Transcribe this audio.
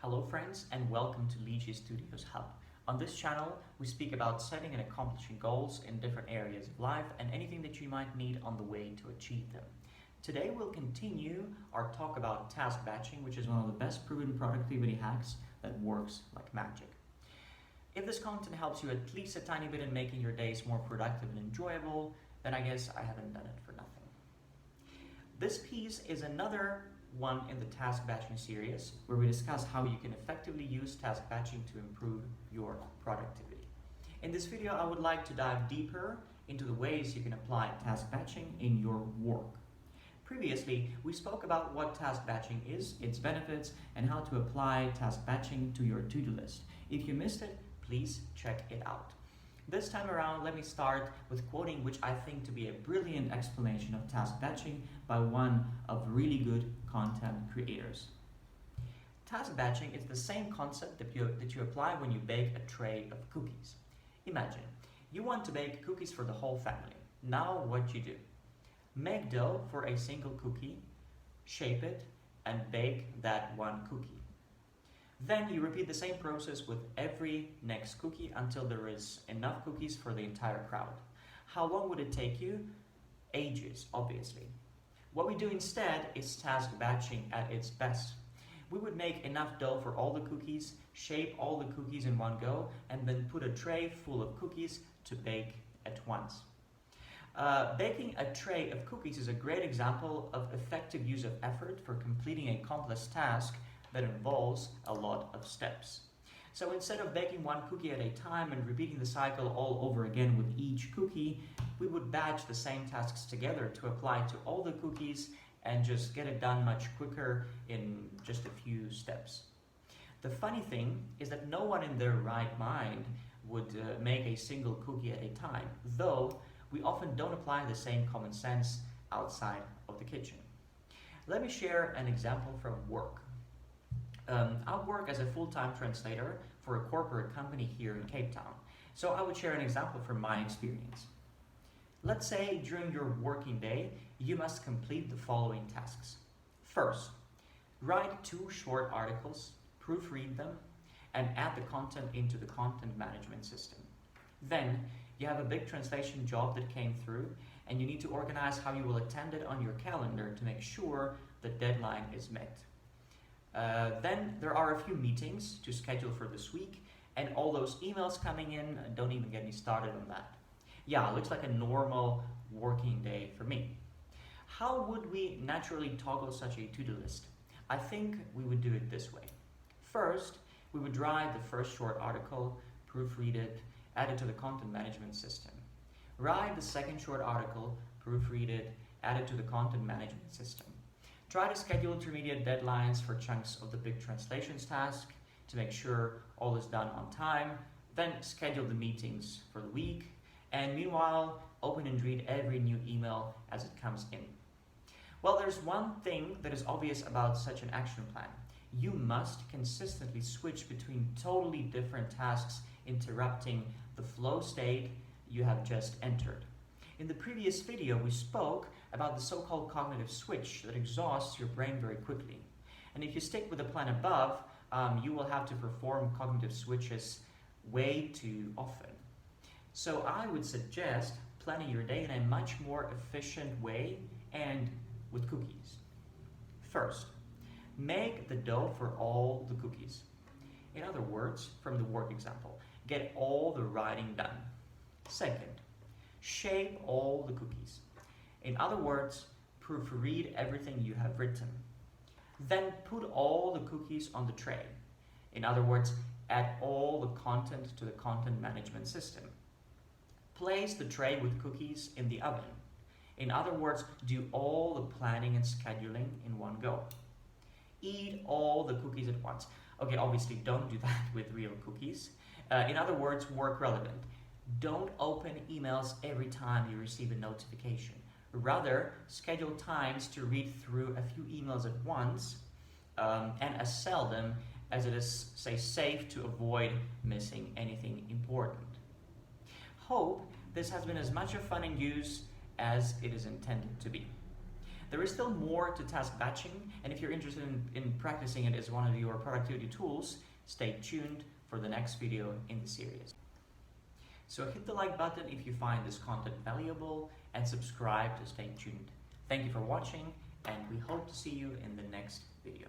Hello friends and welcome to Litchi Studios Hub. On this channel, we speak about setting and accomplishing goals in different areas of life and anything that you might need on the way to achieve them. Today we'll continue our talk about task batching, which is one of the best proven productivity hacks that works like magic. If this content helps you at least a tiny bit in making your days more productive and enjoyable, then I guess I haven't done it for nothing. This piece is another one in the task batching series where we discuss how you can effectively use task batching to improve your productivity. In this video, I would like to dive deeper into the ways you can apply task batching in your work. Previously, we spoke about what task batching is, its benefits, and how to apply task batching to your to-do list. If you missed it, please check it out. This time around, let me start with quoting which I think to be a brilliant explanation of task batching by one of really good content creators. Task batching is the same concept that you apply when you bake a tray of cookies. Imagine, you want to bake cookies for the whole family. Now what you do? Make dough for a single cookie, shape it, and bake that one cookie. Then you repeat the same process with every next cookie until there is enough cookies for the entire crowd. How long would it take you? Ages, obviously. What we do instead is task batching at its best. We would make enough dough for all the cookies, shape all the cookies in one go, and then put a tray full of cookies to bake at once. Baking a tray of cookies is a great example of effective use of effort for completing a complex task that involves a lot of steps. So instead of baking one cookie at a time and repeating the cycle all over again with each cookie, we would batch the same tasks together to apply to all the cookies and just get it done much quicker in just a few steps. The funny thing is that no one in their right mind would make a single cookie at a time, though we often don't apply the same common sense outside of the kitchen. Let me share an example from work. I work as a full-time translator for a corporate company here in Cape Town, so I would share an example from my experience. Let's say during your working day, you must complete the following tasks. First, write 2 short articles, proofread them, and add the content into the content management system. Then, you have a big translation job that came through, and you need to organize how you will attend it on your calendar to make sure the deadline is met. Then there are a few meetings to schedule for this week, and all those emails coming in, don't even get me started on that. Yeah, it looks like a normal working day for me. How would we naturally toggle such a to-do list? I think we would do it this way. First, we would write the first short article, proofread it, add it to the content management system. Write the second short article, proofread it, add it to the content management system. Try to schedule intermediate deadlines for chunks of the big translations task to make sure all is done on time. Then schedule the meetings for the week. And meanwhile, open and read every new email as it comes in. Well, there's one thing that is obvious about such an action plan. You must consistently switch between totally different tasks, interrupting the flow state you have just entered. In the previous video, we spoke about the so-called cognitive switch that exhausts your brain very quickly. And if you stick with the plan above, you will have to perform cognitive switches way too often. So I would suggest planning your day in a much more efficient way and with cookies. First, make the dough for all the cookies. In other words, from the work example, get all the writing done. Second, shape all the cookies. In other words, proofread everything you have written. Then put all the cookies on the tray. In other words, add all the content to the content management system. Place the tray with cookies in the oven. In other words, do all the planning and scheduling in one go. Eat all the cookies at once. Okay, obviously don't do that with real cookies. In other words, work relevant. Don't open emails every time you receive a notification. Rather, schedule times to read through a few emails at once and as seldom as it is, say, safe to avoid missing anything important. Hope this has been as much a fun and use as it is intended to be. There is still more to task batching, and if you're interested in practicing it as one of your productivity tools, stay tuned for the next video in the series. So hit the like button if you find this content valuable, and subscribe to stay tuned. Thank you for watching, and we hope to see you in the next video.